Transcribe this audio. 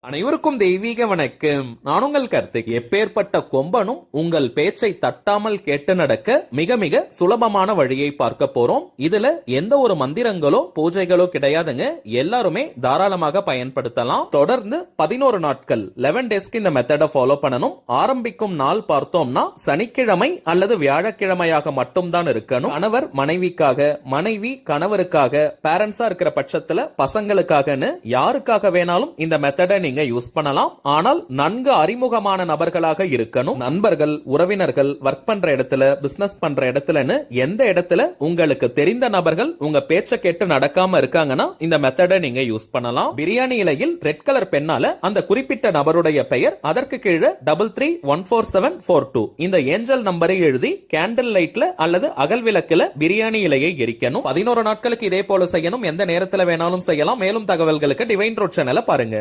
அனைவருக்கும் தெய்வீக வணக்கம். நான் உங்கள் கார்த்திக். எப்பேற்பட்ட கொம்பனும் உங்கள் பேச்சை தட்டாமல் கேட்டு நடக்க மிக மிக சுலபமான வழியை பார்க்க போறோம். இதுல எந்த ஒரு மந்திரங்களோ பூஜைகளோ கிடையாதுங்க. எல்லாருமே தாராளமாக பயன்படுத்தலாம். தொடர்ந்து 11 நாட்கள் 11 டேஸ்க்கு இந்த மெத்தடை ஃபாலோ பண்ணணும். ஆரம்பிக்கும் நாள் பார்த்தோம்னா சனிக்கிழமை அல்லது வியாழக்கிழமையாக மட்டும்தான் இருக்கணும். கணவர் மனைவிக்காக, மனைவி கணவருக்காக, பேரண்ட்ஸா இருக்கிற பட்சத்துல பசங்களுக்காகன்னு யாருக்காக வேணாலும் இந்த மெத்தடை நீங்க யூஸ் பண்ணலாம். ஆனால் நன்கு அறிமுகமான நபர்களாக இருக்கணும். நண்பர்கள், உறவினர்கள், ஒர்க் பண்ற இடத்துல, பிசினஸ் பண்ற இடத்துலன்னு எந்த இடத்துல உங்களுக்கு தெரிந்த நபர்கள் உங்க பேச்ச கேட்டு நடக்காம இருக்காங்கன்னா இந்த மெத்தடை நீங்க யூஸ் பண்ணலாம். பிரியாணி இலையில் ரெட் கலர் பெண்ணால அந்த குறிப்பிட்ட நபருடைய பெயர், அதற்கு கீழே 33144742 இந்த ஏஞ்சல் நம்பரை எழுதி கேண்டில் லைட்ல அல்லது அகல் விளக்குல பிரியாணி இலையை எரிக்கணும். 11 நாட்களுக்கு இதே போல செய்யணும். எந்த நேரத்துல வேணாலும் செய்யலாம். மேலும் தகவல்களுக்கு டிவைன் ரோட் சேனலை பாருங்க.